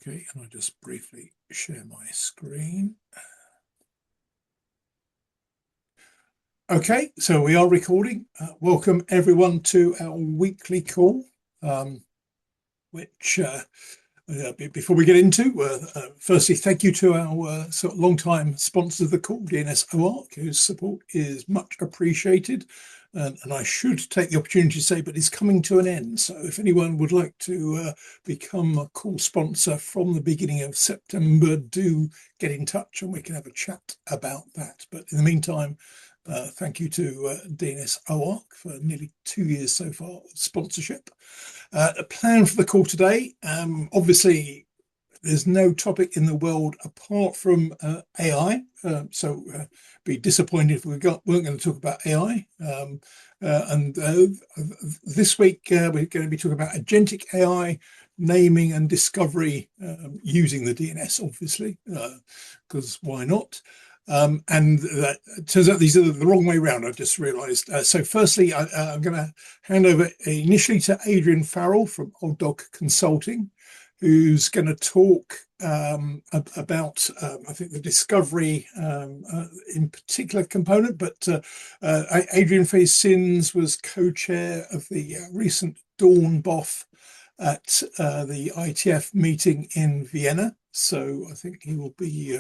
Okay, and I'll just briefly share my screen. Okay, so we are recording. Welcome everyone to our weekly call, which before we get into, firstly, thank you to our sort of long-time sponsors of the call, DNS-AID, whose support is much appreciated. And I should take the opportunity to say, but it's coming to an end. So if anyone would like to become a call sponsor from the beginning of September, do get in touch and we can have a chat about that. But in the meantime, thank you to DNS-AID for nearly 2 years so far sponsorship. The plan for the call today, obviously, there's no topic in the world apart from AI, so be disappointed if we weren't going to talk about AI. This week we're going to be talking about Agentic AI, naming and discovery using the DNS, obviously, because why not? And that turns out these are the wrong way around, I've just realized. So firstly, I'm going to hand over initially to Adrian Farrel from Old Dog Consulting, who's going to talk about, I think, the discovery in particular component, but Adrian for his sins was co-chair of the recent DAWN BoF at the IETF meeting in Vienna. So I think he will be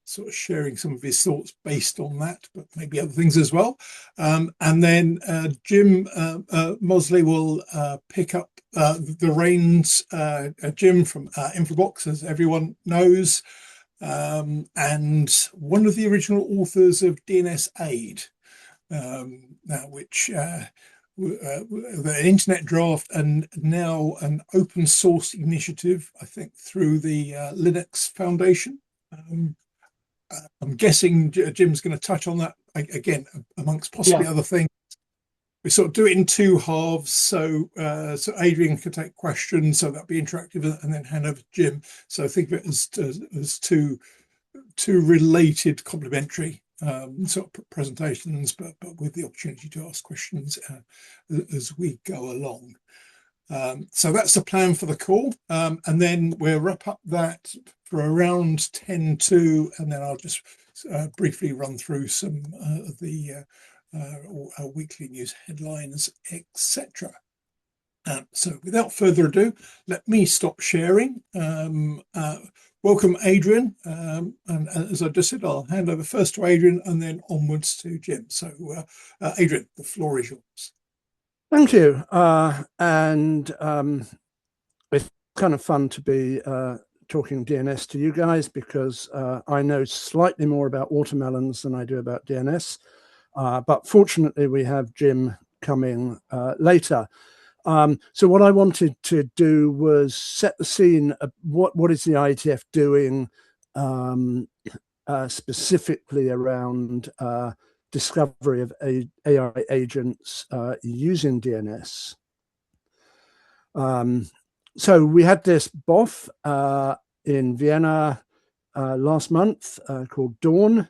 sort of sharing some of his thoughts based on that, but maybe other things as well. And then Jim Mozley will pick up the reins. Jim from Infoblox, as everyone knows, and one of the original authors of DNS-AID, which the internet draft and now an open source initiative, I think, through the Linux Foundation. I'm guessing Jim's going to touch on that again, amongst possibly other things. We sort of do it in two halves, so Adrian can take questions, so that'll be interactive, and then hand over to Jim. So think of it as two related complementary sort of presentations, but with the opportunity to ask questions as we go along. So that's the plan for the call, and then we'll wrap up that for around 10 to, and then I'll just briefly run through some of the weekly news headlines, etc. So without further ado, let me stop sharing. Welcome, Adrian. And as I just said, I'll hand over first to Adrian and then onwards to Jim. So Adrian, the floor is yours. Thank you. It's kind of fun to be talking DNS to you guys, because I know slightly more about watermelons than I do about DNS. But fortunately, we have Jim coming later. So what I wanted to do was set the scene of what is the IETF doing specifically around discovery of AI agents using DNS. So we had this BoF in Vienna last month called DAWN.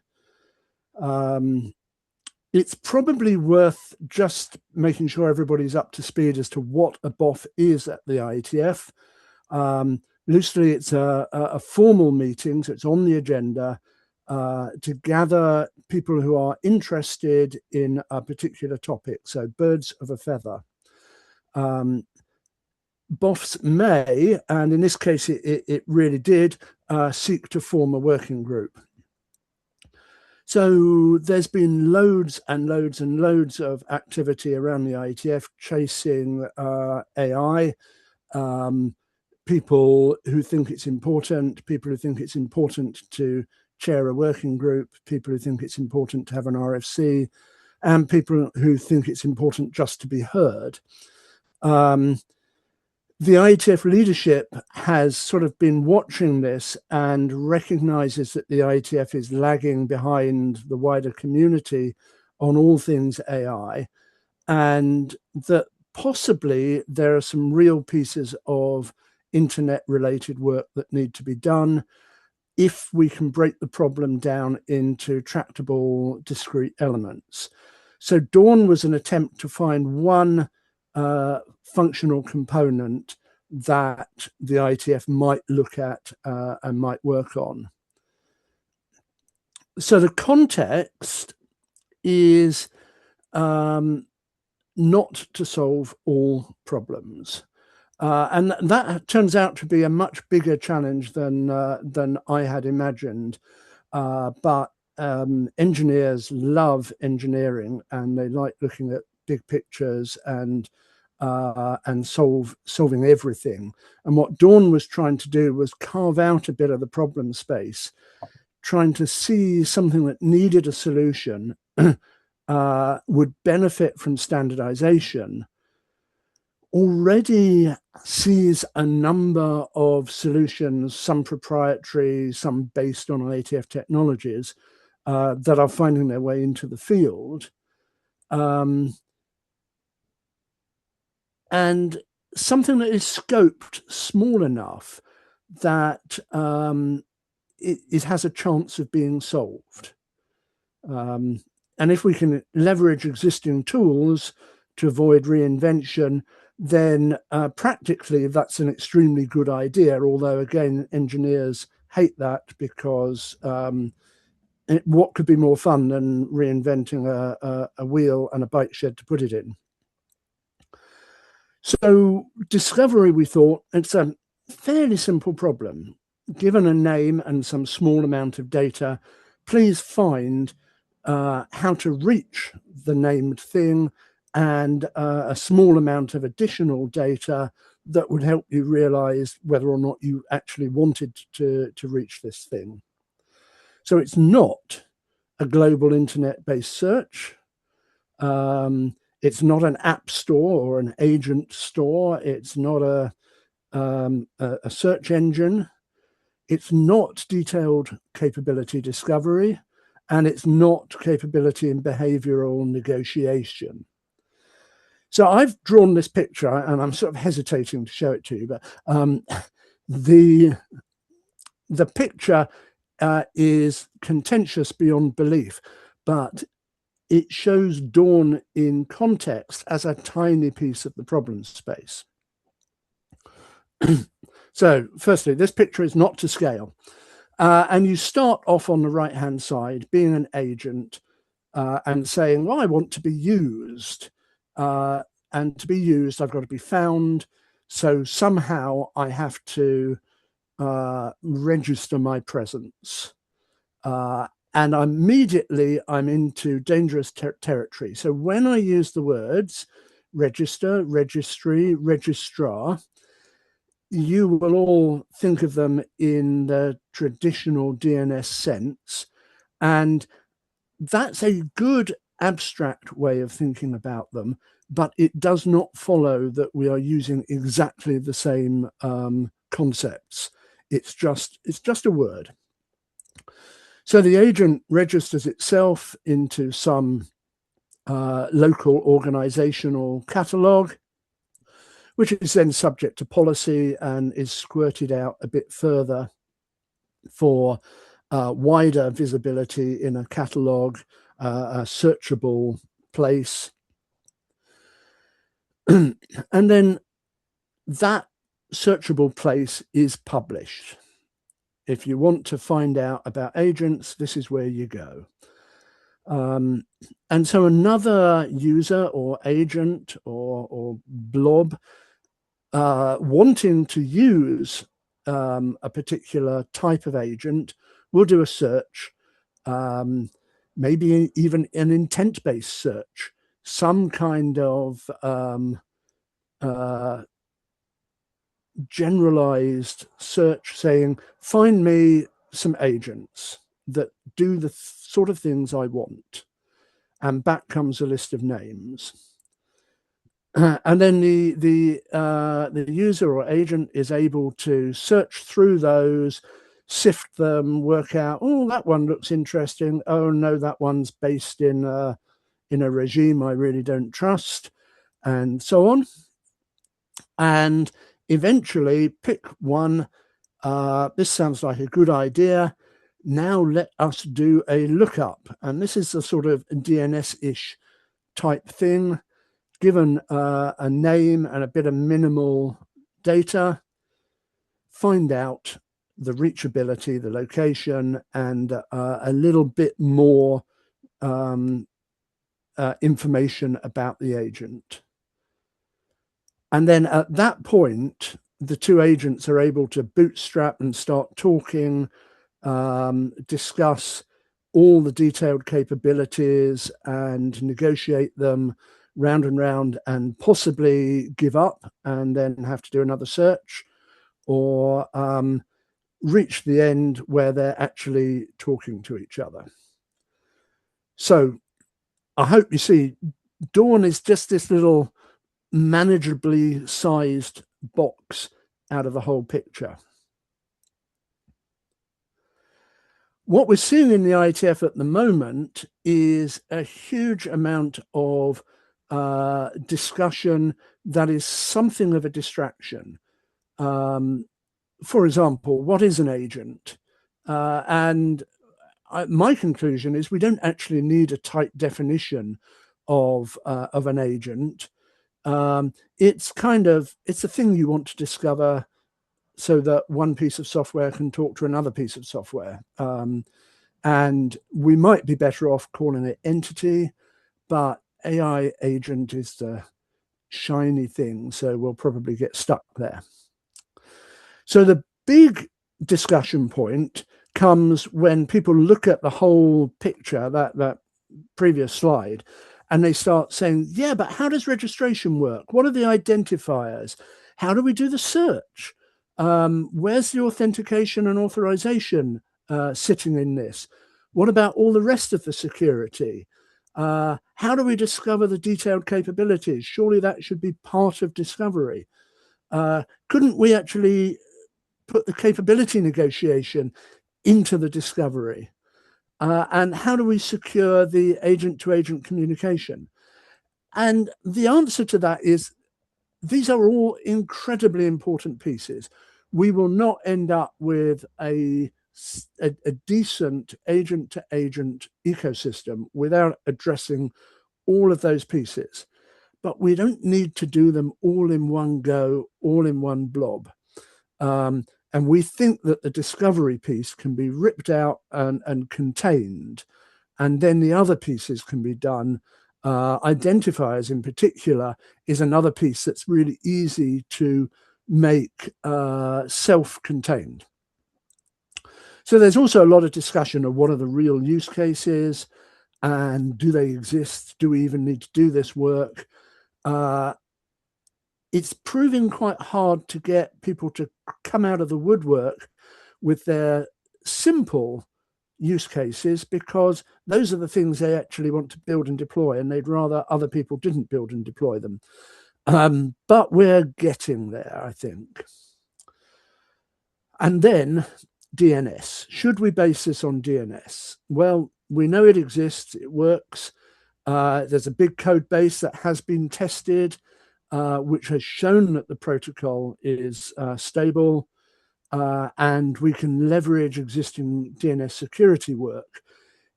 It's probably worth just making sure everybody's up to speed as to what a BoF is at the IETF. Loosely, it's a formal meeting, so it's on the agenda to gather people who are interested in a particular topic, so birds of a feather. BoFs may, and in this case it really did, seek to form a working group. So there's been loads and loads and loads of activity around the IETF chasing AI. People who think it's important, people who think it's important to chair a working group, people who think it's important to have an RFC, and people who think it's important just to be heard. The IETF leadership has sort of been watching this and recognizes that the IETF is lagging behind the wider community on all things AI, and that possibly there are some real pieces of internet-related work that need to be done if we can break the problem down into tractable, discrete elements. So DAWN was an attempt to find one functional component that the IETF might look at and might work on. So the context is not to solve all problems. And that turns out to be a much bigger challenge than I had imagined. But engineers love engineering, and they like looking at big pictures and solving everything. And what DAWN was trying to do was carve out a bit of the problem space, trying to see something that needed a solution, would benefit from standardization, already sees a number of solutions, some proprietary, some based on IETF technologies, that are finding their way into the field. And something that is scoped small enough that it has a chance of being solved. And if we can leverage existing tools to avoid reinvention, then practically that's an extremely good idea. Although, again, engineers hate that because what could be more fun than reinventing a wheel and a bike shed to put it in? So discovery, we thought, it's a fairly simple problem. Given a name and some small amount of data, please find how to reach the named thing and a small amount of additional data that would help you realize whether or not you actually wanted to reach this thing. So it's not a global internet-based search. It's not an app store or an agent store. It's not a search engine. It's not detailed capability discovery, and it's not capability in behavioral negotiation. So I've drawn this picture, and I'm sort of hesitating to show it to you, but the picture is contentious beyond belief, but it shows DAWN in context as a tiny piece of the problem space. So firstly, this picture is not to scale. And you start off on the right-hand side, being an agent and saying, well, I want to be used. And to be used, I've got to be found. So somehow I have to register my presence. And immediately I'm into dangerous territory. So when I use the words register, registry, registrar, you will all think of them in the traditional DNS sense. And that's a good abstract way of thinking about them, but it does not follow that we are using exactly the same concepts. It's just a word. So the agent registers itself into some local organizational catalog, which is then subject to policy and is squirted out a bit further for wider visibility in a catalog, a searchable place. And then that searchable place is published. If you want to find out about agents, this is where you go. And so another user or agent or blob wanting to use a particular type of agent will do a search, maybe even an intent-based search, some kind of generalized search saying, find me some agents that do the sort of things I want. And back comes a list of names. And then the user or agent is able to search through those, sift them, work out, oh, that one looks interesting. Oh, no, that one's based in a regime I really don't trust, and so on. And eventually pick one. This sounds like a good idea. Now let us do a lookup. And this is a sort of DNS-ish type thing. Given a name and a bit of minimal data, find out the reachability, the location, and a little bit more information about the agent. And then at that point, the two agents are able to bootstrap and start talking, discuss all the detailed capabilities and negotiate them round and round, and possibly give up and then have to do another search, or reach the end where they're actually talking to each other. So I hope you see, DAWN is just this little manageably sized box out of the whole picture. What we're seeing in the IETF at the moment is a huge amount of discussion that is something of a distraction. For example, what is an agent? My conclusion is we don't actually need a tight definition of an agent. It's a thing you want to discover so that one piece of software can talk to another piece of software. And we might be better off calling it entity, but AI agent is the shiny thing, so we'll probably get stuck there. So the big discussion point comes when people look at the whole picture, that previous slide, and they start saying, yeah, but how does registration work? What are the identifiers? How do we do the search? Where's the authentication and authorization sitting in this? What about all the rest of the security? How do we discover the detailed capabilities? Surely that should be part of discovery. Couldn't we actually put the capability negotiation into the discovery? And how do we secure the agent-to-agent communication? And the answer to that is, these are all incredibly important pieces. We will not end up with a decent agent-to-agent ecosystem without addressing all of those pieces. But we don't need to do them all in one go, all in one blob. And we think that the discovery piece can be ripped out and contained, and then the other pieces can be done. Identifiers in particular is another piece that's really easy to make self-contained. So there's also a lot of discussion of what are the real use cases, and do they exist? Do we even need to do this work? It's proving quite hard to get people to come out of the woodwork with their simple use cases, because those are the things they actually want to build and deploy, and they'd rather other people didn't build and deploy them. But we're getting there, I think. And then DNS. Should we base this on DNS? Well, we know it exists, it works. There's a big code base that has been tested, which has shown that the protocol is stable, and we can leverage existing DNS security work.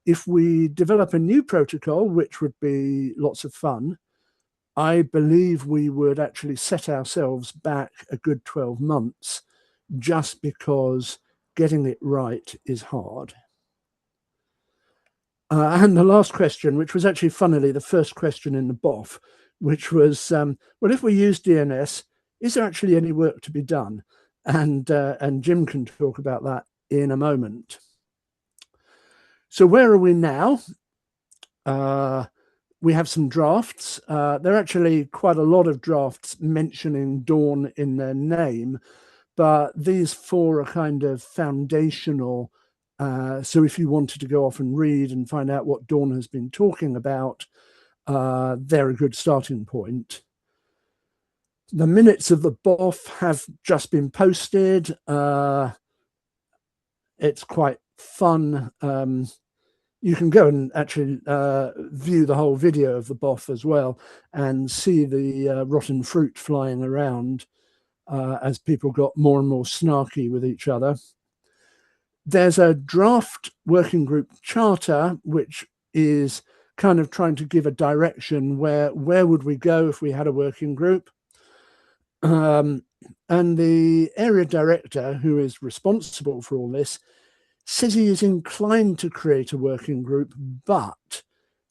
If we develop a new protocol, which would be lots of fun, I believe we would actually set ourselves back a good 12 months just because getting it right is hard. And the last question, which was actually funnily the first question in the BoF, which was, well, if we use DNS, is there actually any work to be done? And Jim can talk about that in a moment. So where are we now? We have some drafts. There are actually quite a lot of drafts mentioning DAWN in their name, but these four are kind of foundational. So if you wanted to go off and read and find out what DAWN has been talking about, they're a good starting point. The minutes of the BoF have just been posted. It's quite fun. You can go and actually view the whole video of the BoF as well and see the rotten fruit flying around as people got more and more snarky with each other. There's a draft working group charter, which is kind of trying to give a direction where would we go if we had a working group. And the area director, who is responsible for all this, says he is inclined to create a working group, but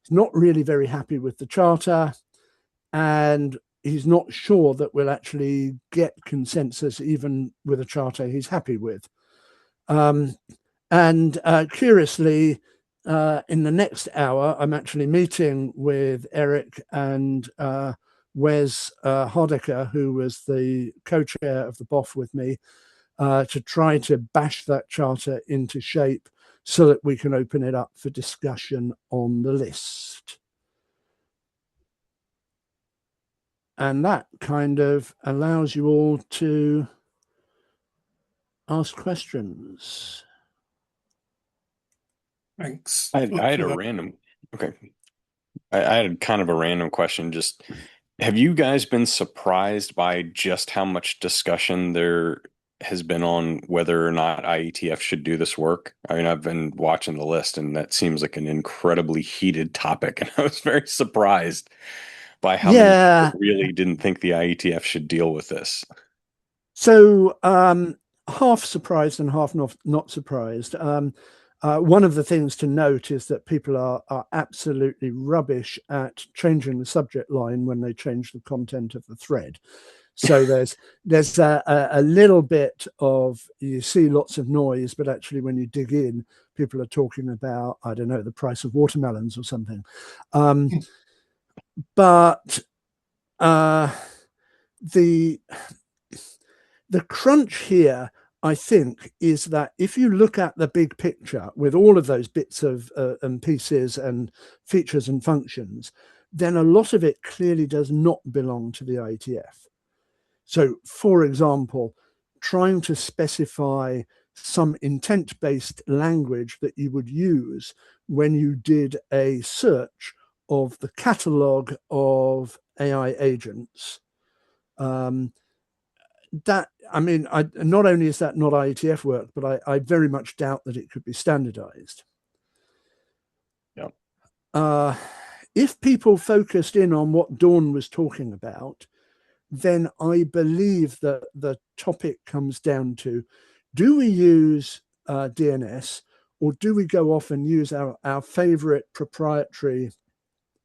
he's not really very happy with the charter, and he's not sure that we'll actually get consensus even with a charter he's happy with. And curiously, in the next hour, I'm actually meeting with Eric and Wes Hardecker, who was the co-chair of the BoF with me, to try to bash that charter into shape so that we can open it up for discussion on the list. And that kind of allows you all to ask questions. Thanks. I had a random, okay. I had kind of a random question. Just, have you guys been surprised by just how much discussion there has been on whether or not IETF should do this work? I mean, I've been watching the list, and that seems like an incredibly heated topic, and I was very surprised by how many people really didn't think the IETF should deal with this. So half surprised and half not surprised. One of the things to note is that people are absolutely rubbish at changing the subject line when they change the content of the thread. So there's a little bit of, you see lots of noise, but actually when you dig in, people are talking about, I don't know, the price of watermelons or something. But the crunch here, I think, is that if you look at the big picture with all of those bits of and pieces and features and functions, then a lot of it clearly does not belong to the IETF. So, for example, trying to specify some intent-based language that you would use when you did a search of the catalog of AI agents, that, I mean, not only is that not IETF work, but I very much doubt that it could be standardized. Yeah. If people focused in on what Dawn was talking about, then I believe that the topic comes down to, do we use DNS, or do we go off and use our favorite proprietary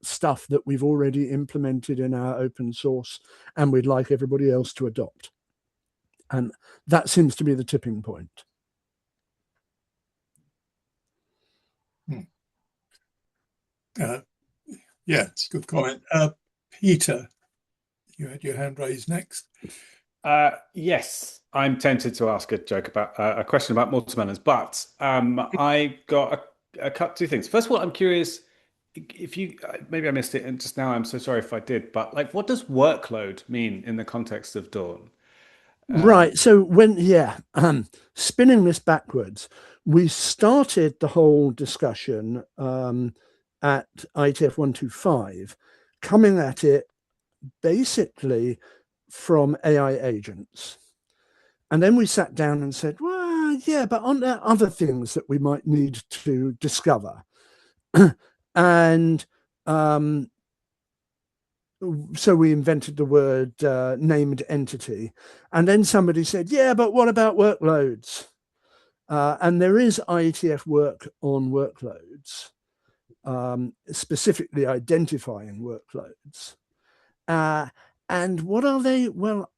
stuff that we've already implemented in our open source and we'd like everybody else to adopt? And that seems to be the tipping point. Yeah, it's a good comment. Peter, you had your hand raised next. Yes, I'm tempted to ask a question about watermelons, but I got two things. First of all, I'm curious if you, maybe I missed it, and just now I'm so sorry if I did, but like, what does workload mean in the context of Dawn? Right. So spinning this backwards, we started the whole discussion at IETF 125, coming at it basically from AI agents. And then we sat down and said, well, yeah, but aren't there other things that we might need to discover? And so we invented the word named entity. And then somebody said, yeah, but what about workloads? And there is IETF work on workloads, specifically identifying workloads. And what are they? Well,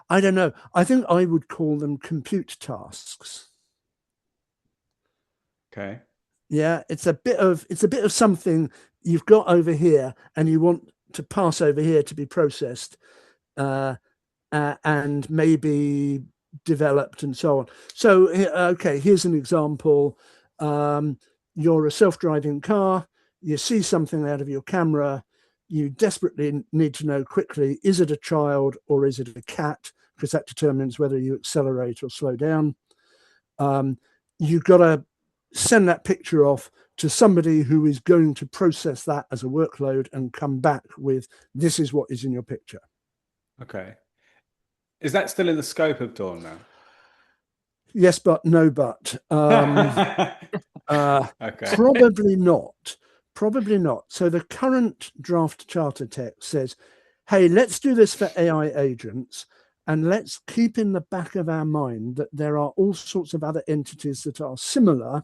I don't know. I think I would call them compute tasks. Okay. Yeah, it's a bit of something you've got over here, and you want to pass over here to be processed, and maybe developed and so on. So, okay, here's an example. You're a self-driving car. You see something out of your camera. You desperately need to know quickly, is it a child or is it a cat? Because that determines whether you accelerate or slow down. You've got to send that picture off to somebody who is going to process that as a workload and come back with, this is what is in your picture. Okay. Is that still in the scope of Dawn now? Yes, but no, but. Okay. Probably not. Probably not. So the current draft charter text says hey, let's do this for AI agents, and let's keep in the back of our mind that there are all sorts of other entities that are similar,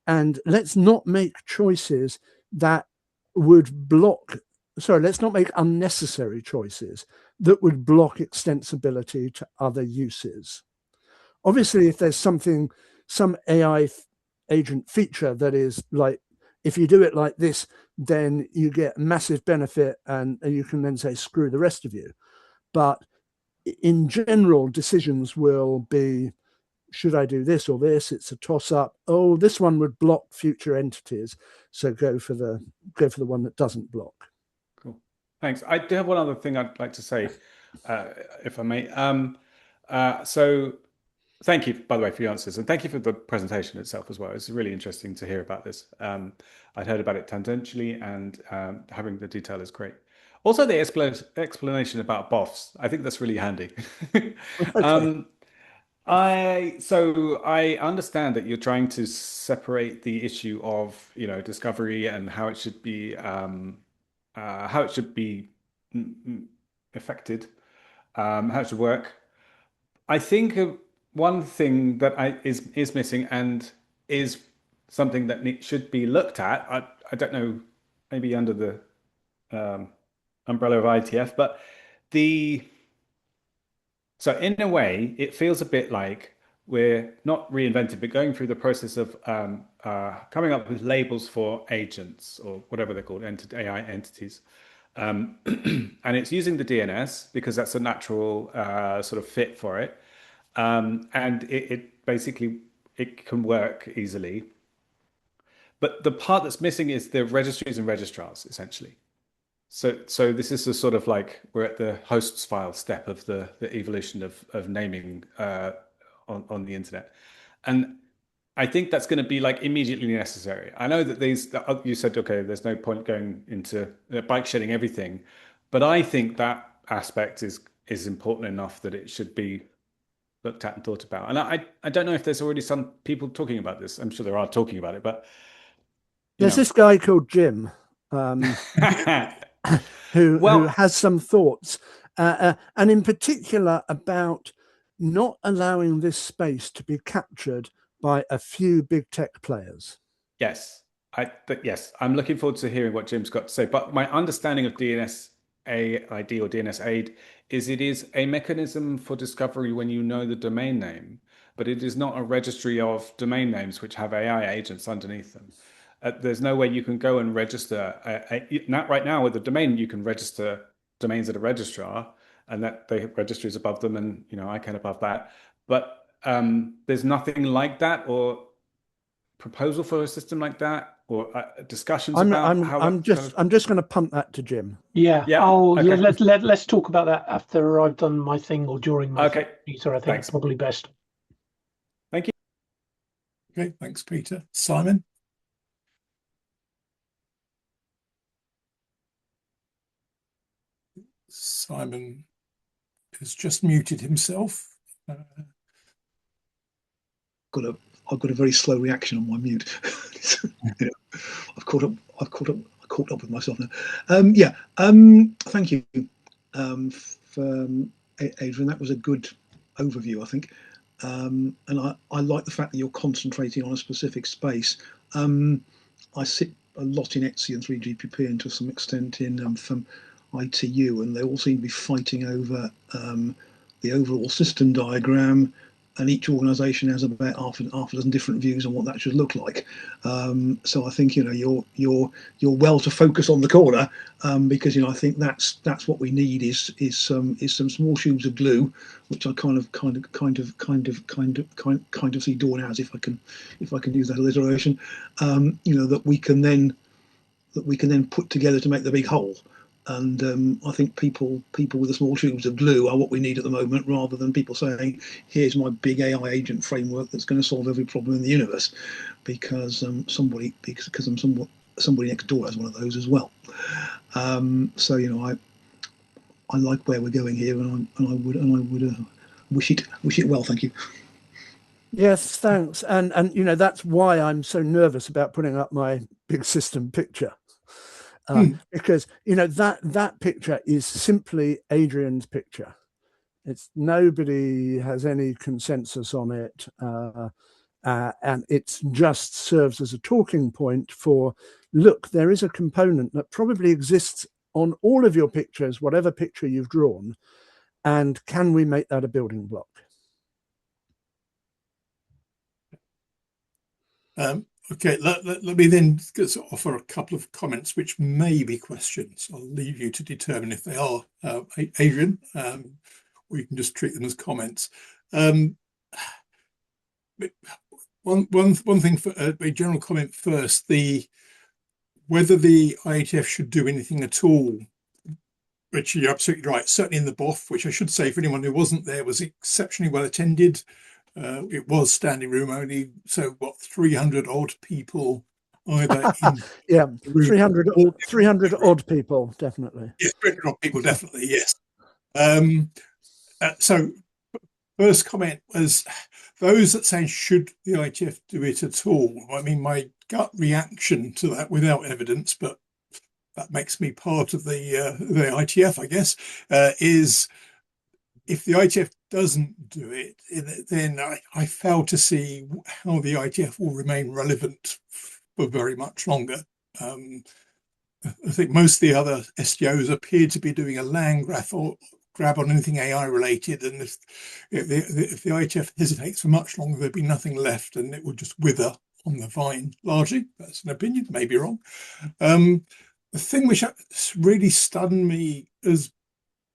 and let's not make choices that would block, sorry, let's not make unnecessary choices that would block extensibility to other uses. Obviously, if there's some AI agent feature that is like, if you do it like this, then you get massive benefit and you can then say, screw the rest of you. But in general, decisions will be, should I do this or this? It's a toss up. Oh, this one would block future entities. So go for the one that doesn't block. Cool. Thanks. I do have one other thing I'd like to say, if I may. So thank you, by the way, for your answers, and thank you for the presentation itself as well. It's really interesting to hear about this. I'd heard about it tangentially, and having the detail is great. Also, the explanation about BoFs, I think that's really handy. Okay. I understand that you're trying to separate the issue of, discovery and how it should be affected, how it should work. I think one thing that is missing and is something that should be looked at. I don't know, maybe under the umbrella of IETF, but so in a way, it feels a bit like we're not reinventing, but going through the process of coming up with labels for agents or whatever they're called, AI entities. And it's using the DNS because that's a natural sort of fit for it. And it basically, it can work easily. But the part that's missing is the registries and registrars, essentially. So this is a sort of like we're at the hosts file step of the evolution of naming on the internet, and I think that's going to be like immediately necessary. I know that you said, okay, there's no point going into bike shedding everything, but I think that aspect is important enough that it should be looked at and thought about. And I don't know if there's already some people talking about this. I'm sure there are talking about it, but there's this guy called Jim. Who has some thoughts, and in particular about not allowing this space to be captured by a few big tech players. Yes, I'm looking forward to hearing what Jim's got to say. But my understanding of DNS-AID or DNS-AID is it is a mechanism for discovery when you know the domain name, but it is not a registry of domain names which have AI agents underneath them. There's no way you can go and register. Not right now with the domain, you can register domains at a registrar, and that the registry is above them, and ICANN above that. But there's nothing like that, or proposal for a system like that, or discussions about how. I'm just going to punt that to Jim. Yeah. Okay. Let's talk about that after I've done my thing or during my thing, Peter. I think it's probably best. Thank you. Okay, thanks, Peter. Simon. Simon has just muted himself. I've got a very slow reaction on my mute. I've caught up with myself now. Thank you, for Adrian. That was a good overview, I think. And I like the fact that you're concentrating on a specific space. I sit a lot in ETSI and 3GPP and to some extent in from ITU, and they all seem to be fighting over the overall system diagram, and each organisation has about half a dozen different views on what that should look like. So I think you're well to focus on the corner, because I think that's what we need is some small tubes of glue, which I kind of see DAWN as, if I can use that alliteration. That we can then put together to make the big whole. And I think people with the small tubes of glue are what we need at the moment, rather than people saying, here's my big AI agent framework that's going to solve every problem in the universe, because somebody next door has one of those as well. So I like where we're going here, and I would wish it well. Thank you. Yes, thanks. And that's why I'm so nervous about putting up my big system picture. because that picture is simply Adrian's picture. It's nobody has any consensus on it, and it just serves as a talking point for, look, there is a component that probably exists on all of your pictures, whatever picture you've drawn, and can we make that a building block? Okay, let me then offer a couple of comments which may be questions. I'll leave you to determine if they are, Adrian, or you can just treat them as comments. One thing, for a general comment first, whether the IETF should do anything at all, which you're absolutely right, certainly in the BoF, which I should say for anyone who wasn't there was exceptionally well attended. It was standing room only, so what, 300 odd people either in yeah, 300 odd people, definitely. Yes, 300 odd people, definitely, yes. So first comment was those that say, should the IETF do it at all? I mean, my gut reaction to that, without evidence, but that makes me part of the IETF, I guess, is if the IETF doesn't do it, then I fail to see how the IETF will remain relevant for very much longer. I think most of the other SDOs appear to be doing a land grab on anything AI related, and if the IETF hesitates for much longer, there'll be nothing left, and it will just wither on the vine. Largely, that's an opinion, maybe wrong. The thing which really stunned me as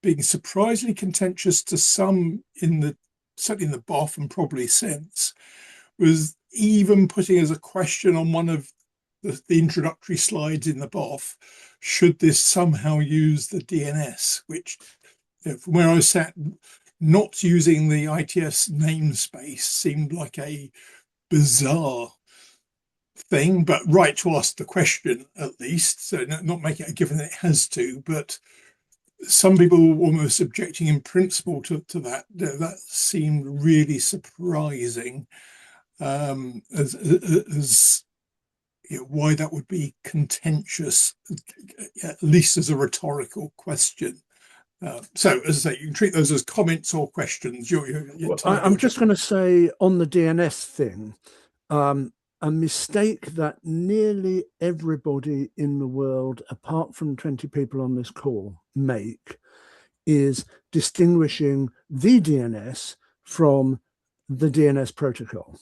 being surprisingly contentious to some certainly in the BoF and probably since, was even putting as a question on one of the introductory slides in the BoF, should this somehow use the DNS, which, from where I sat, not using the ITS namespace seemed like a bizarre thing, but right to ask the question at least, so not make it a given that it has to, but some people were almost objecting in principle to that. That seemed really surprising, as why that would be contentious, at least as a rhetorical question. So, as I say, you can treat those as comments or questions. I'm just going to say on the DNS thing, a mistake that nearly everybody in the world, apart from 20 people on this call, make is distinguishing the DNS from the DNS protocol.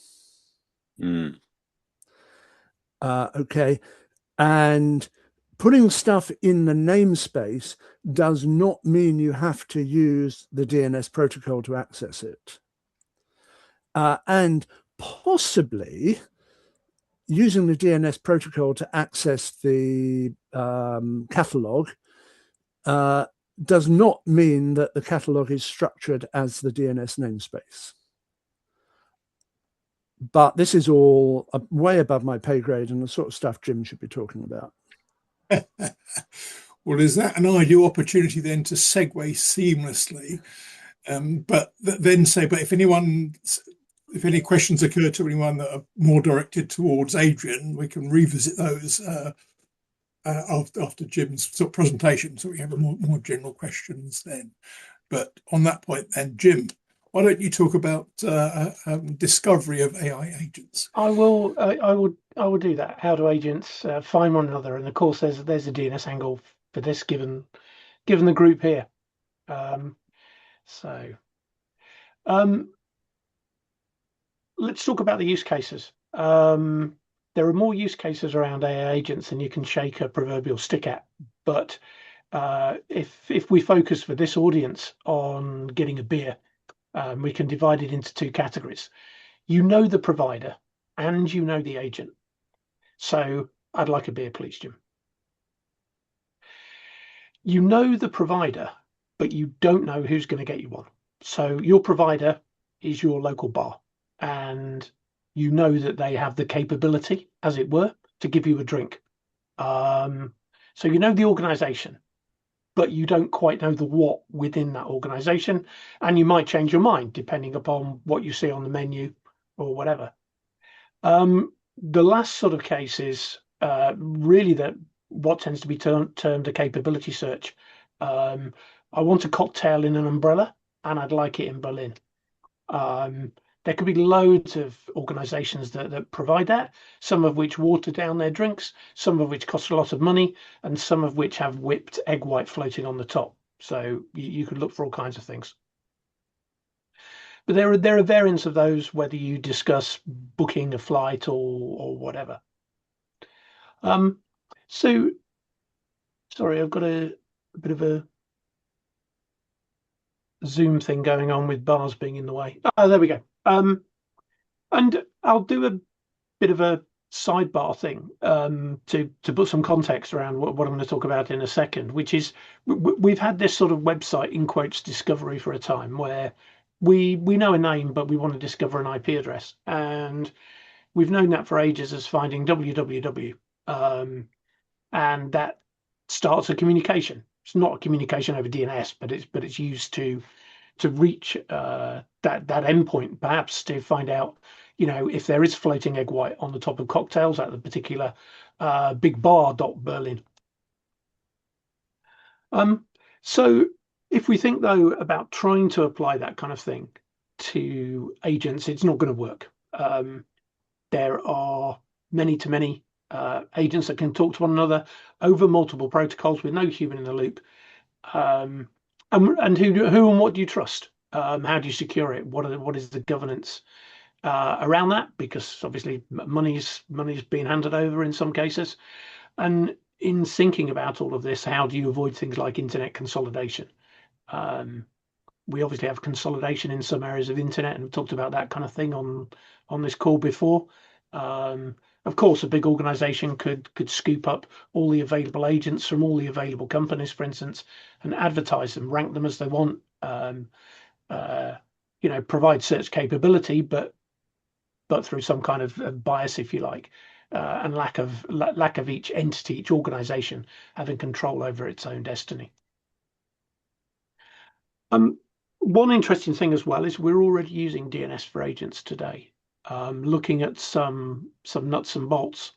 Okay, and putting stuff in the namespace does not mean you have to use the DNS protocol to access it. And possibly using the DNS protocol to access the catalog does not mean that the catalog is structured as the DNS namespace. But this is all way above my pay grade and the sort of stuff Jim should be talking about. Well, is that an ideal opportunity then to segue seamlessly? But if any questions occur to anyone that are more directed towards Adrian, we can revisit those after Jim's sort of presentation, so we have more general questions then. But on that point then, Jim, why don't you talk about discovery of AI agents? I will do that. How do agents find one another? And of course, there's a DNS angle for this, given the group here. Let's talk about the use cases. There are more use cases around AI agents than you can shake a proverbial stick at. But if we focus for this audience on getting a beer, we can divide it into two categories. You know the provider and you know the agent. So I'd like a beer, please, Jim. You know the provider, but you don't know who's going to get you one. So your provider is your local bar, and you know that they have the capability, as it were, to give you a drink. So you know the organization, but you don't quite know the what within that organization, and you might change your mind depending upon what you see on the menu or whatever. The last sort of case is really that what tends to be termed a capability search. I want a cocktail in an umbrella, and I'd like it in Berlin. There could be loads of organizations that provide that, some of which water down their drinks, some of which cost a lot of money, and some of which have whipped egg white floating on the top. So you could look for all kinds of things. But there are variants of those, whether you discuss booking a flight or whatever. So, sorry, I've got a bit of a Zoom thing going on with bars being in the way. Oh, there we go. And I'll do a bit of a sidebar thing to put some context around what I'm going to talk about in a second, which is we've had this sort of website in quotes discovery for a time where we know a name, but we want to discover an IP address. And we've known that for ages as finding www. And that starts a communication. It's not a communication over DNS, but it's used to reach that endpoint, perhaps to find out, if there is floating egg white on the top of cocktails at the particular big bar.berlin. So if we think though about trying to apply that kind of thing to agents, it's not going to work. There are many agents that can talk to one another over multiple protocols with no human in the loop. And who and what do you trust? How do you secure it? What is the governance around that? Because obviously money's being handed over in some cases. And in thinking about all of this, how do you avoid things like internet consolidation? We obviously have consolidation in some areas of internet, and we've talked about that kind of thing on this call before. Of course, a big organization could scoop up all the available agents from all the available companies, for instance, and advertise them, rank them as they want, provide search capability, but through some kind of bias, if you like, and lack of each entity, each organization having control over its own destiny. One interesting thing as well is we're already using DNS for agents today. Looking at some nuts and bolts,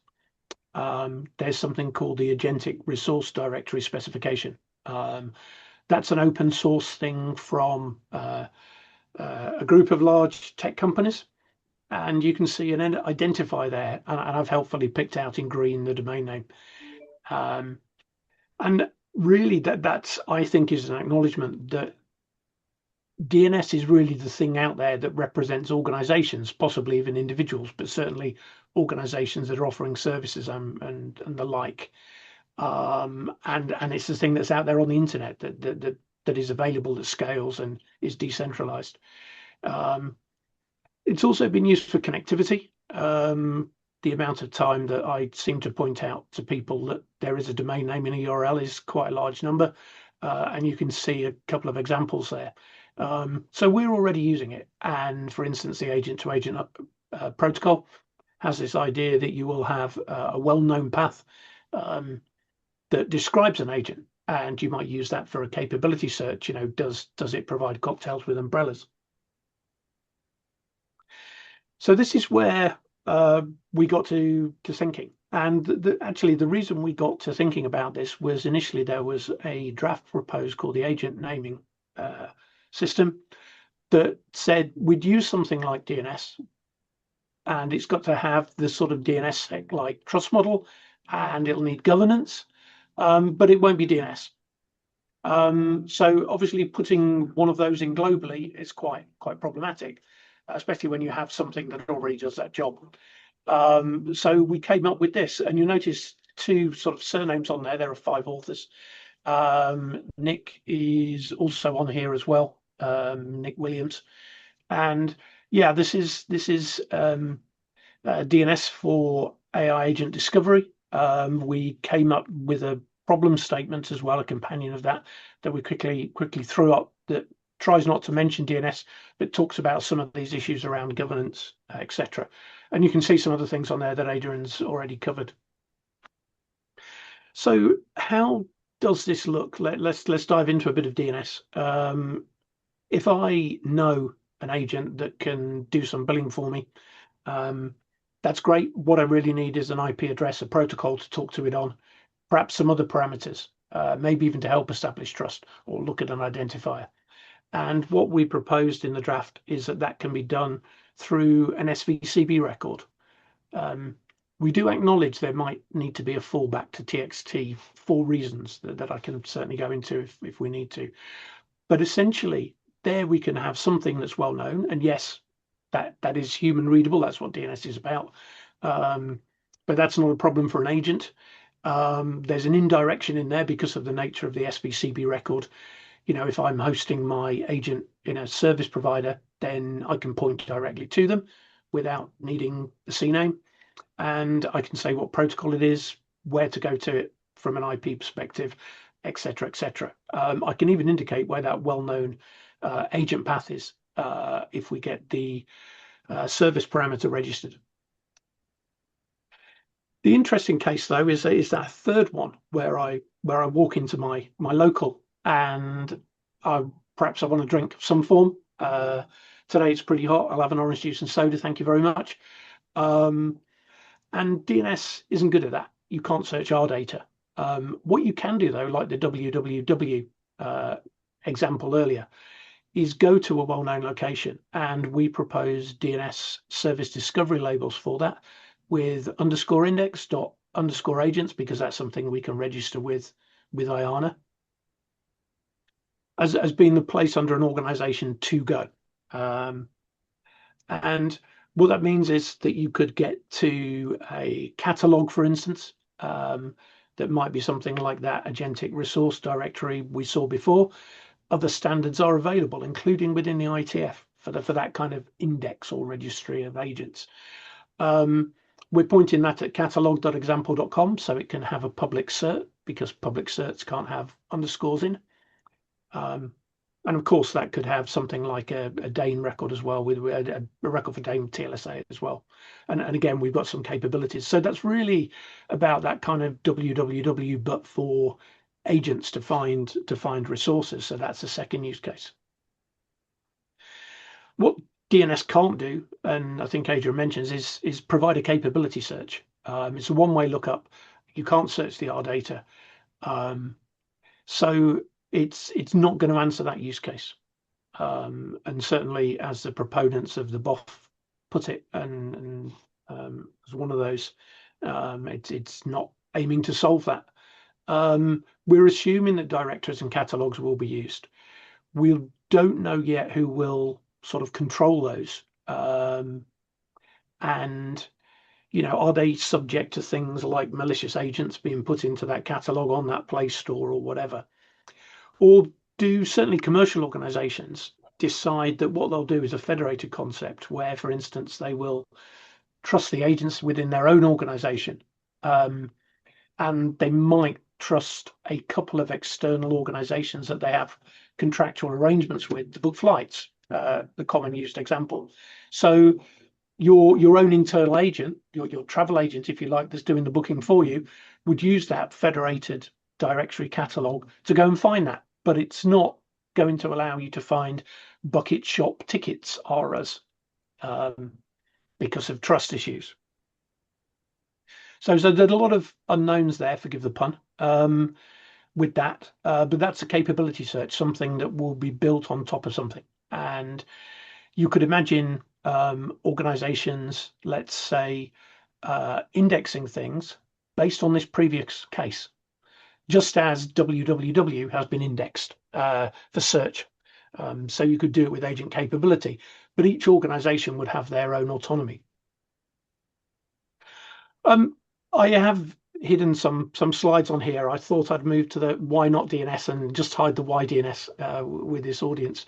there's something called the Agentic Resource Directory Specification. That's an open source thing from a group of large tech companies, and you can see an identifier there, and I've helpfully picked out in green the domain name. And really that's, I think, is an acknowledgement that DNS is really the thing out there that represents organizations, possibly even individuals, but certainly organizations that are offering services and the like. And it's the thing that's out there on the internet that is available, that scales and is decentralized. It's also been used for connectivity. The amount of time that I seem to point out to people that there is a domain name in a URL is quite a large number. And you can see a couple of examples there. So we're already using it. And for instance, the agent-to-agent protocol has this idea that you will have a well-known path that describes an agent, and you might use that for a capability search. Does it provide cocktails with umbrellas? So this is where we got to thinking. And actually, the reason we got to thinking about this was initially there was a draft proposed called the agent naming system that said we'd use something like DNS, and it's got to have the sort of DNS like trust model, and it'll need governance, but it won't be DNS. So obviously putting one of those in globally is quite problematic, especially when you have something that already does that job. So we came up with this, and you'll notice two sort of surnames on there. There are 5 authors. Nick is also on here as well, Nick Williams. And yeah, this is DNS for AI agent discovery. We came up with a problem statement as well, a companion of that we quickly threw up, that tries not to mention DNS, but talks about some of these issues around governance, etc. And you can see some other things on there that Adrian's already covered. So how does this look? Let's dive into a bit of DNS. If I know an agent that can do some billing for me, that's great. What I really need is an IP address, a protocol to talk to it on. perhaps some other parameters, maybe even to help establish trust or look at an identifier. And what we proposed in the draft is that that can be done through an SVCB record. We do acknowledge there might need to be a fallback to TXT for reasons that I can certainly go into if we need to. But essentially, there we can have something that's well known. And yes, that is human readable. That's what DNS is about. But that's not a problem for an agent. There's an indirection in there because of the nature of the SVCB record. You know, if I'm hosting my agent in a service provider, then I can point directly to them without needing the CNAME. And I can say what protocol it is, where to go to it from an IP perspective, etc., etc. I can even indicate where that well-known agent path is if we get the service parameter registered. The interesting case, though, is that third one where I walk into my local and perhaps I want a drink of some form. Today it's pretty hot. I'll have an orange juice and soda. Thank you very much. And DNS isn't good at that. You can't search our data. What you can do, though, like the www example earlier, is go to a well-known location, and we propose DNS service discovery labels for that with _index._agents, because that's something we can register with IANA as being the place under an organization to go. And what that means is that you could get to a catalog, for instance, that might be something like that Agentic resource directory we saw before. Other standards are available, including within the IETF for that kind of index or registry of agents. We're pointing that at catalog.example.com so it can have a public cert, because public certs can't have underscores in. And of course, that could have something like a DANE record as well, with a record for DANE TLSA as well. And again, we've got some capabilities. So that's really about that kind of www, but for agents to find resources. So that's the second use case. What DNS can't do, and I think Adrian mentions, is provide a capability search. It's a one-way lookup. You can't search the R data. So it's not going to answer that use case. And certainly, as the proponents of the BoF put it, and as one of those, it's not aiming to solve that. We're assuming that directories and catalogs will be used. We don't know yet who will sort of control those. And, you know, are they subject to things like malicious agents being put into that catalog on that Play Store or whatever? Or do certainly commercial organizations decide that what they'll do is a federated concept where, for instance, they will trust the agents within their own organization, and they might trust a couple of external organizations that they have contractual arrangements with to book flights, the common used example. So your own internal agent, your travel agent, if you like, that's doing the booking for you, would use that federated directory catalog to go and find that. But it's not going to allow you to find bucket shop tickets, ARAs, because of trust issues. So there's a lot of unknowns there, forgive the pun, with that. But that's a capability search, something that will be built on top of something. And you could imagine organizations, let's say, indexing things based on this previous case, just as www has been indexed for search. So you could do it with agent capability, but each organization would have their own autonomy. I have hidden some slides on here. I thought I'd move to the why not DNS and just hide the why DNS with this audience.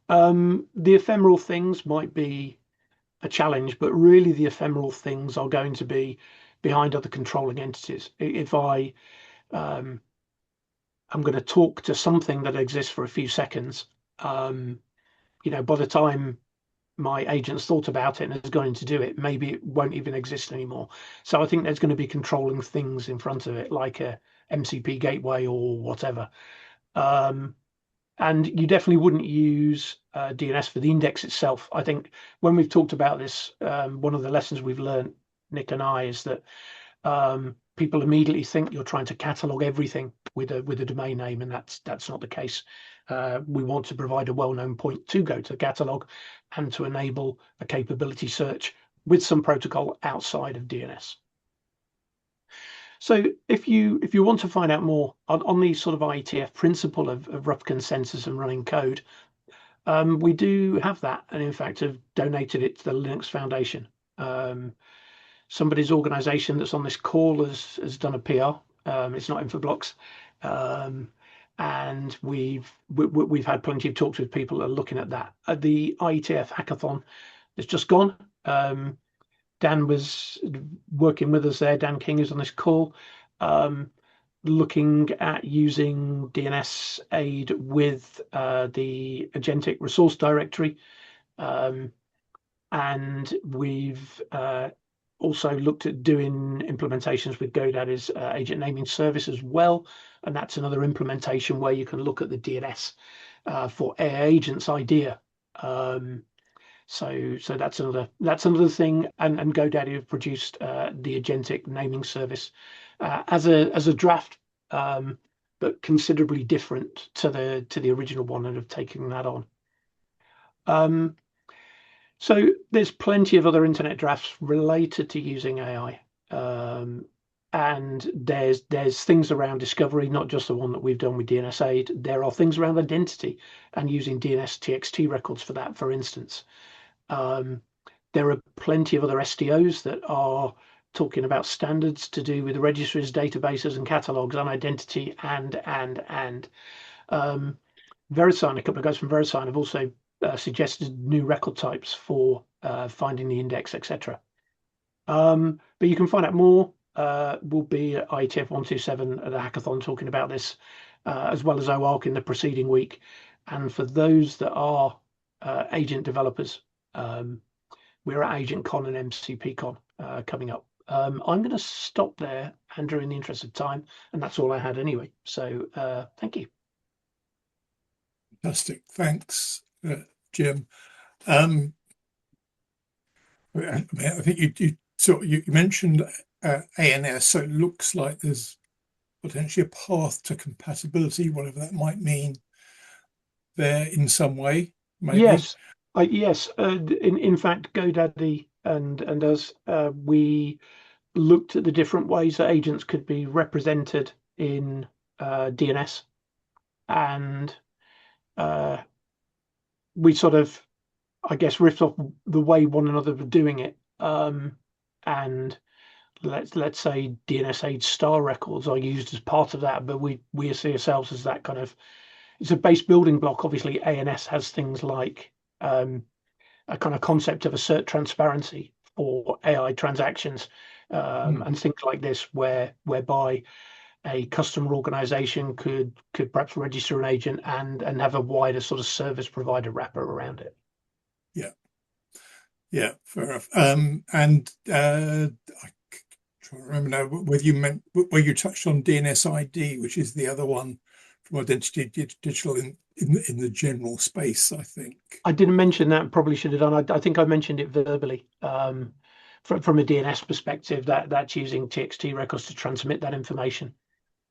The ephemeral things might be a challenge, but really the ephemeral things are going to be behind other controlling entities. If I'm going to talk to something that exists for a few seconds, you know, by the time my agent's thought about it and is going to do it, maybe it won't even exist anymore. So I think there's going to be controlling things in front of it, like a MCP gateway or whatever. And you definitely wouldn't use DNS for the index itself. I think when we've talked about this, one of the lessons we've learned, Nick and I, is that people immediately think you're trying to catalog everything with a domain name, and that's not the case. We want to provide a well-known point to go to the catalog and to enable a capability search with some protocol outside of DNS. So if you want to find out more on the sort of IETF principle of rough consensus and running code, we do have that, and in fact have donated it to the Linux Foundation. Somebody's organization that's on this call has done a PR. It's not Infoblox. And we've had plenty of talks with people that are looking at that. At the IETF hackathon that's just gone, Dan was working with us there. Dan King is on this call, looking at using DNS-AID with the Agentic resource directory. And we've also looked at doing implementations with GoDaddy's agent naming service as well. And that's another implementation where you can look at the DNS for AI agents idea. So that's another thing. And GoDaddy have produced the agentic naming service as a draft, but considerably different to the original one, and have taken that on. So there's plenty of other internet drafts related to using AI. And there's things around discovery, not just the one that we've done with DNS-AID. There are things around identity and using DNS-TXT records for that, for instance. There are plenty of other SDOs that are talking about standards to do with registries, databases, and catalogs on identity and VeriSign, a couple of guys from VeriSign have also suggested new record types for finding the index, etc. But you can find out more. We'll be at IETF 127 at a hackathon talking about this, as well as OARC in the preceding week. And for those that are agent developers, we're at AgentCon and MCPCon coming up. I'm going to stop there, Andrew, in the interest of time, and that's all I had anyway. So thank you. Fantastic. Thanks, Jim. I think you mentioned ANS, so it looks like there's potentially a path to compatibility, whatever that might mean, there in some way. Maybe. Yes, yes. In fact, GoDaddy and us, we looked at the different ways that agents could be represented in DNS, and we sort of, I guess, riffed off the way one another were doing it. And let's say DNS-AID star records are used as part of that, but we see ourselves as that kind of, it's a base building block. Obviously, ANS has things like a kind of concept of assert transparency for AI transactions and things like this, whereby a customer organization could perhaps register an agent and have a wider sort of service provider wrapper around it. Yeah, fair enough. And I try to remember now whether you meant where you touched on DNS-ID, which is the other one from Identity Digital in the general space. I think I didn't mention that. Probably should have done. I think I mentioned it verbally. From a DNS perspective, that's using TXT records to transmit that information.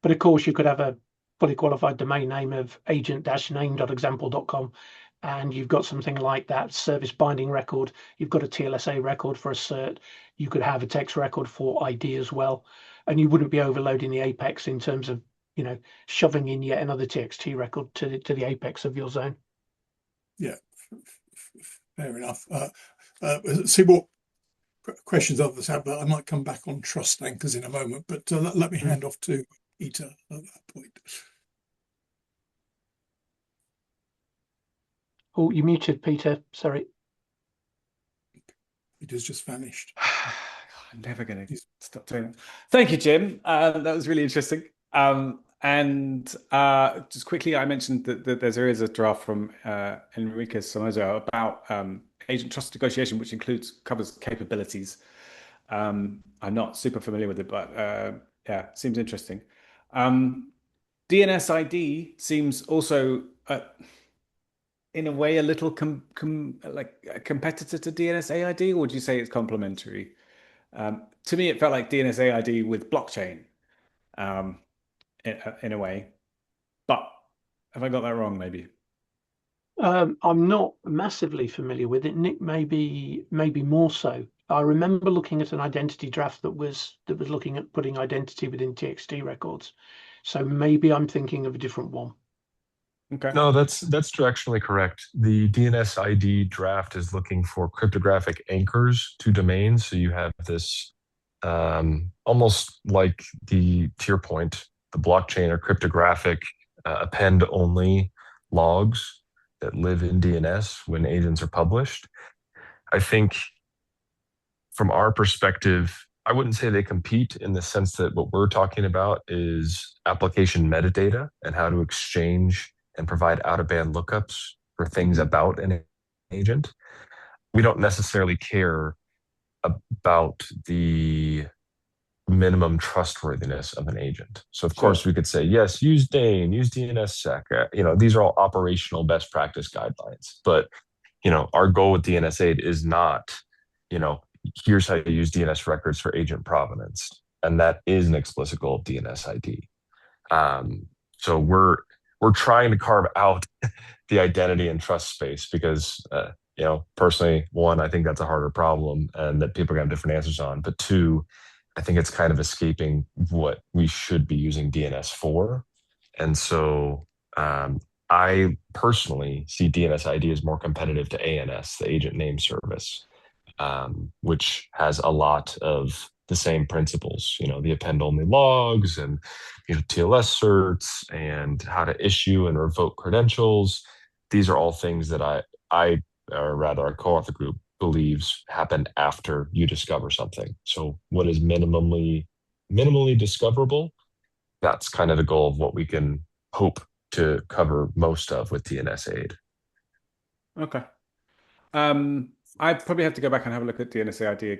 But of course, you could have a fully qualified domain name of agent-name.example.com, and you've got something like that service binding record. You've got a TLSA record for a cert. You could have a text record for ID as well, and you wouldn't be overloading the apex in terms of, you know, shoving in yet another TXT record to the apex of your zone. Yeah, fair enough. See what questions others have, but I might come back on trust anchors in a moment. But let me hand off to Peter at that point. Oh, you muted, Peter. Sorry. Peter's just vanished. I'm never going to stop doing that. Thank you, Jim. That was really interesting. And just quickly, I mentioned that there is a draft from Enrique Somoza about agent trust negotiation, which covers capabilities. I'm not super familiar with it, but yeah, seems interesting. DNS-ID seems also, in a way, a little like a competitor to DNS-AID, or would you say it's complementary? To me, it felt like DNS-AID with blockchain in a way. But have I got that wrong, maybe? I'm not massively familiar with it. Nick, maybe more so. I remember looking at an identity draft that was looking at putting identity within TXT records. So maybe I'm thinking of a different one. Okay. No, that's directionally correct. The DNS-ID draft is looking for cryptographic anchors to domains. So you have this almost like to your point, the blockchain or cryptographic append-only logs that live in DNS when agents are published. I think from our perspective, I wouldn't say they compete in the sense that what we're talking about is application metadata and how to exchange and provide out-of-band lookups for things about an agent. We don't necessarily care about the minimum trustworthiness of an agent. So of course we could say, yes, use DANE, use DNSSEC. These are all operational best practice guidelines. But, our goal with DNS-AID is not, here's how you use DNS records for agent provenance. And that is an explicit goal of DNS-ID. So we're trying to carve out the identity and trust space because, personally, one, I think that's a harder problem and that people are going to have different answers on. But two, I think it's kind of escaping what we should be using DNS for. And so I personally see DNS-ID as more competitive to ANS, the Agent Name Service, which has a lot of the same principles, the append-only logs and TLS certs and how to issue and revoke credentials. These are all things that I or rather our co-author group believes happen after you discover something. So what is minimally discoverable? That's kind of the goal of what we can hope to cover most of with DNS-AID. Okay. I probably have to go back and have a look at DNS-ID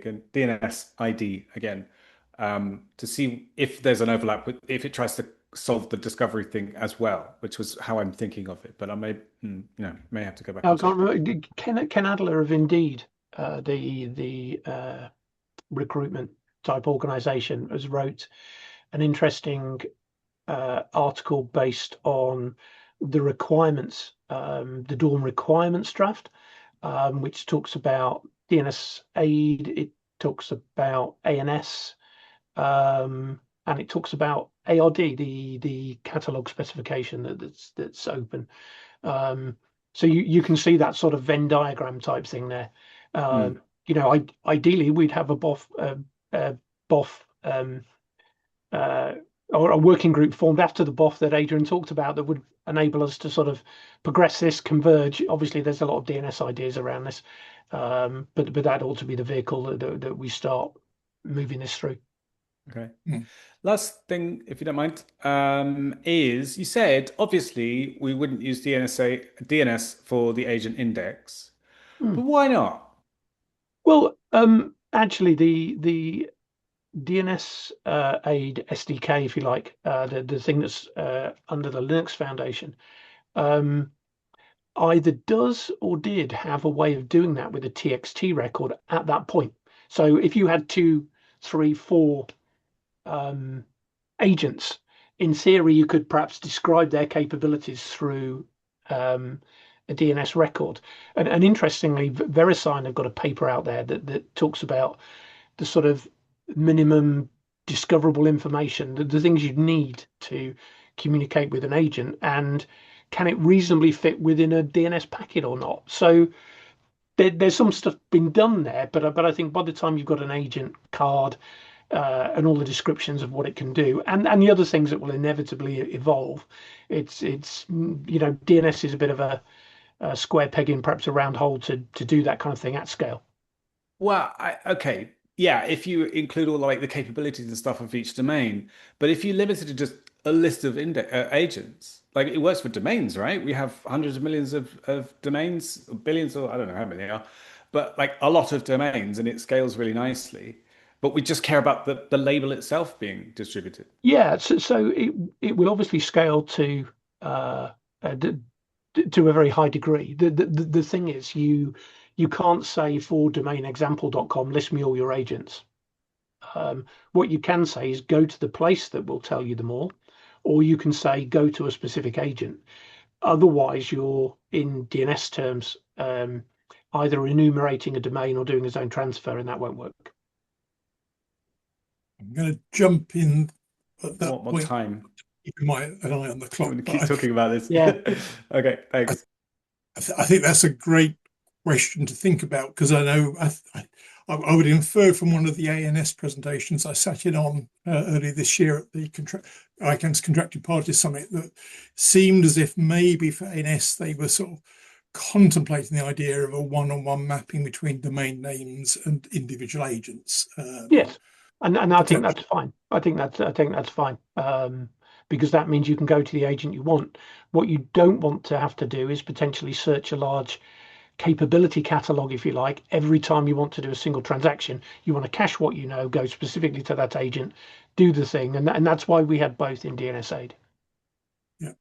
again, to see if there's an overlap with if it tries to solve the discovery thing as well, which was how I'm thinking of it. But I may have to go back. I can't remember. Ken Adler of Indeed, the recruitment type organization, has wrote an interesting article based on the requirements, the DAWN requirements draft, which talks about DNS-AID, it talks about ANS, and it talks about ARD, the catalog specification that's open. So you can see that sort of Venn diagram type thing there. Ideally we'd have a BoF or a working group formed after the BoF that Adrian talked about that would enable us to sort of progress this, converge. Obviously, there's a lot of DNS ideas around this, but that ought to be the vehicle that we start moving this through. Okay. Last thing, if you don't mind, is you said obviously we wouldn't use DNS for the agent index, but why not? Well, actually, the DNS-AID SDK, if you like, the thing that's under the Linux Foundation, either does or did have a way of doing that with a TXT record at that point. So if you had 2, 3, 4 agents, in theory, you could perhaps describe their capabilities through a DNS record. And interestingly, VeriSign have got a paper out there that talks about the sort of minimum discoverable information, the things you'd need to communicate with an agent, and can it reasonably fit within a DNS packet or not? So there's some stuff been done there, but I think by the time you've got an agent card and all the descriptions of what it can do, and the other things that will inevitably evolve, it's DNS is a bit of a square peg in perhaps a round hole to do that kind of thing at scale. Well, okay. Yeah, if you include all the capabilities and stuff of each domain, but if you limit it to just a list of agents, it works for domains, right? We have hundreds of millions of domains, billions, or I don't know how many they are, but a lot of domains, and it scales really nicely. But we just care about the label itself being distributed. Yeah, so it will obviously scale to a very high degree. The thing is, you can't say for domain example.com, list me all your agents. What you can say is go to the place that will tell you them all, or you can say go to a specific agent. Otherwise, you're in DNS terms either enumerating a domain or doing a zone transfer, and that won't work. I'm going to jump in at that What point. time? Keep an eye on the clock. Keep talking about this. Yeah. Okay, thanks. I think that's a great question to think about, because I know I would infer from one of the ANS presentations I sat in on earlier this year at the ICANN's Contracted Parties Summit that seemed as if maybe for ANS they were sort of contemplating the idea of a one-on-one mapping between domain names and individual agents. Yes, and I think that's fine. I think that's fine, because that means you can go to the agent you want. What you don't want to have to do is potentially search a large capability catalog, if you like, every time you want to do a single transaction. You want to cache what you know, go specifically to that agent, do the thing, and that's why we have both in DNS-AID. Yeah.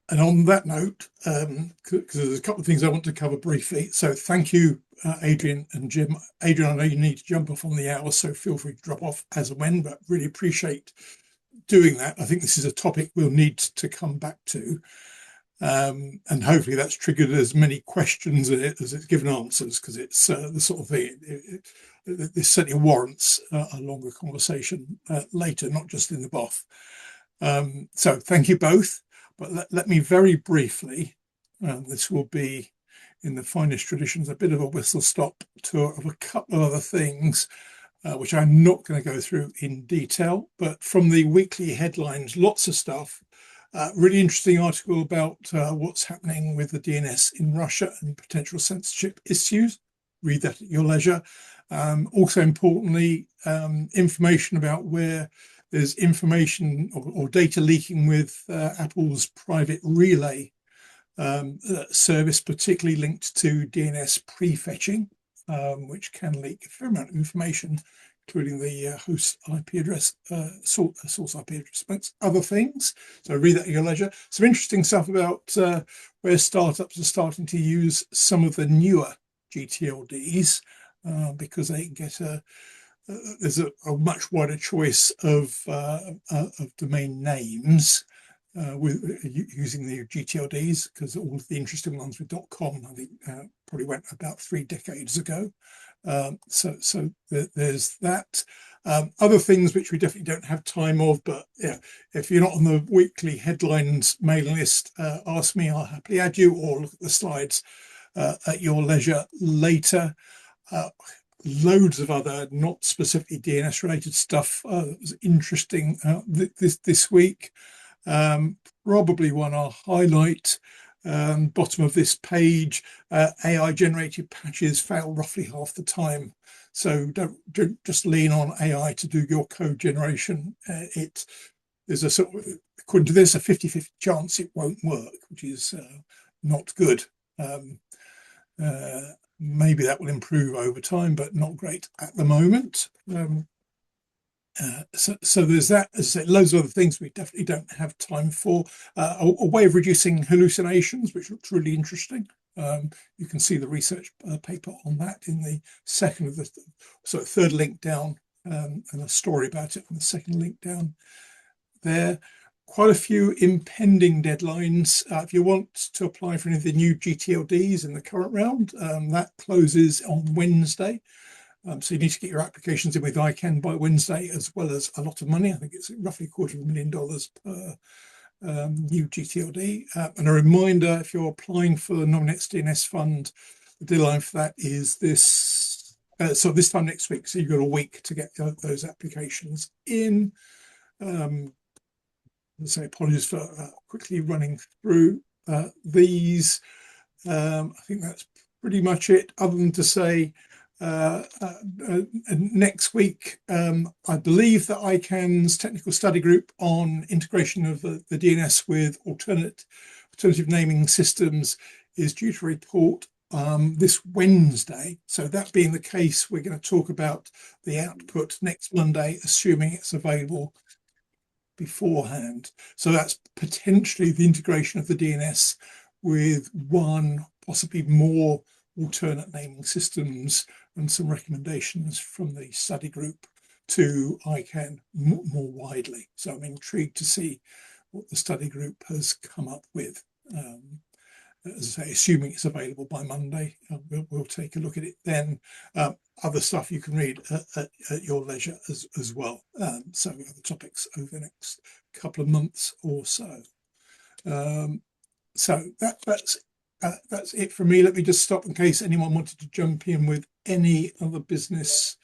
And on that note, because there's a couple of things I want to cover briefly. So thank you, Adrian and Jim. Adrian, I know you need to jump off on the hour, so feel free to drop off as and when, but really appreciate doing that. I think this is a topic we'll need to come back to. And hopefully that's triggered as many questions as it's given answers, because it's the sort of thing, this certainly warrants a longer conversation later, not just in the BoF. So thank you both. But let me very briefly, this will be in the finest traditions, a bit of a whistle-stop tour of a couple of other things, which I'm not going to go through in detail, but from the weekly headlines, lots of stuff. Really interesting article about what's happening with the DNS in Russia and potential censorship issues. Read that at your leisure. Also importantly, information about where there's information or data leaking with Apple's private relay service, particularly linked to DNS prefetching, which can leak a fair amount of information, including the host IP address, source IP address, amongst other things. So read that at your leisure. Some interesting stuff about where startups are starting to use some of the newer GTLDs because they can get there's a much wider choice of domain names with using the GTLDs, because all of the interesting ones with .com, I think, probably went about 3 decades ago. So there's that. Other things which we definitely don't have time of, but yeah, if you're not on the weekly headlines mailing list, ask me, I'll happily add you, or look at the slides at your leisure later. Loads of other not specifically DNS related stuff was interesting this week. Probably one I'll highlight, bottom of this page, AI generated patches fail roughly half the time. So don't just lean on AI to do your code generation. There's a sort of, according to this, a 50-50 chance it won't work, which is not good. Maybe that will improve over time, but not great at the moment. So there's that. As I said, loads of other things we definitely don't have time for. A way of reducing hallucinations, which looks really interesting. You can see the research paper on that in the second of the third link down, and a story about it on the second link down there. Quite a few impending deadlines. If you want to apply for any of the new GTLDs in the current round, that closes on Wednesday. So you need to get your applications in with ICANN by Wednesday, as well as a lot of money. I think it's roughly $250,000 per new GTLD. And a reminder, if you're applying for the Nominex DNS Fund, the deadline for that is this time next week. So you've got a week to get those applications in. So apologies for quickly running through these. I think that's pretty much it, other than to say next week, I believe that ICANN's technical study group on integration of the DNS with alternative naming systems is due to report this Wednesday. So that being the case, we're going to talk about the output next Monday, assuming it's available beforehand. So that's potentially the integration of the DNS with one, possibly more alternate naming systems, and some recommendations from the study group to ICANN more widely. So I'm intrigued to see what the study group has come up with. As I say, assuming it's available by Monday, we'll take a look at it then. Other stuff you can read at your leisure as well. So other topics over the next couple of months or so. So that's it for me. Let me just stop in case anyone wanted to jump in with any other business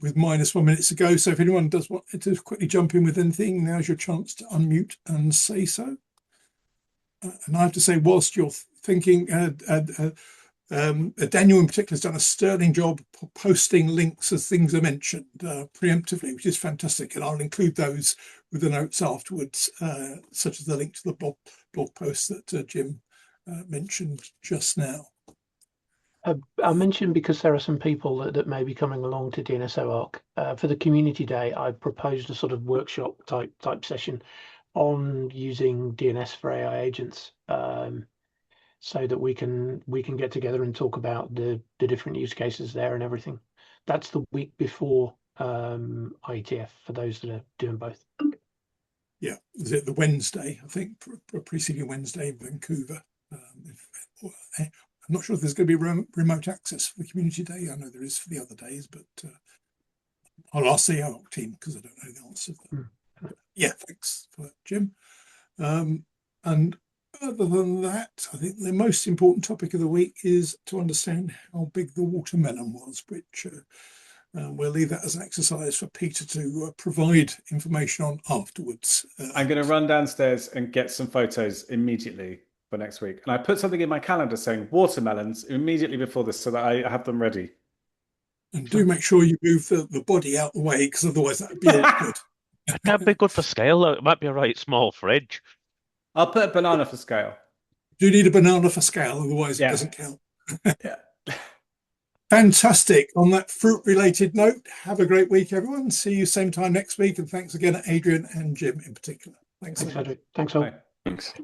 with -1 minute to go. So if anyone does want to quickly jump in with anything, now's your chance to unmute and say so. And I have to say, whilst you're thinking, Daniel in particular has done a sterling job posting links as things are mentioned preemptively, which is fantastic. And I'll include those with the notes afterwards, such as the link to the blog post that Jim mentioned just now. I mentioned because there are some people that may be coming along to DNSOArc. For the community day, I proposed a sort of workshop type session on using DNS for AI agents, so that we can get together and talk about the different use cases there and everything. That's the week before IETF for those that are doing both. Yeah, is it the Wednesday? I think preceding Wednesday in Vancouver. I'm not sure if there's going to be remote access for the community day. I know there is for the other days, but I'll ask the ARC team because I don't know the answer. Yeah, thanks for that, Jim. And other than that, I think the most important topic of the week is to understand how big the watermelon was, which we'll leave that as an exercise for Peter to provide information on afterwards. I'm going to run downstairs and get some photos immediately for next week. And I put something in my calendar saying watermelons immediately before this so that I have them ready. And do make sure you move the body out the way, because otherwise that would be awkward. It can't be good for scale, though. It might be a right small fridge. I'll put a banana for scale. Do need a banana for scale, otherwise it doesn't count. Yeah. Fantastic. On that fruit-related note, have a great week, everyone. See you same time next week, and thanks again, Adrian and Jim in particular. Thanks, Adrian. Thanks all. Bye. Thanks.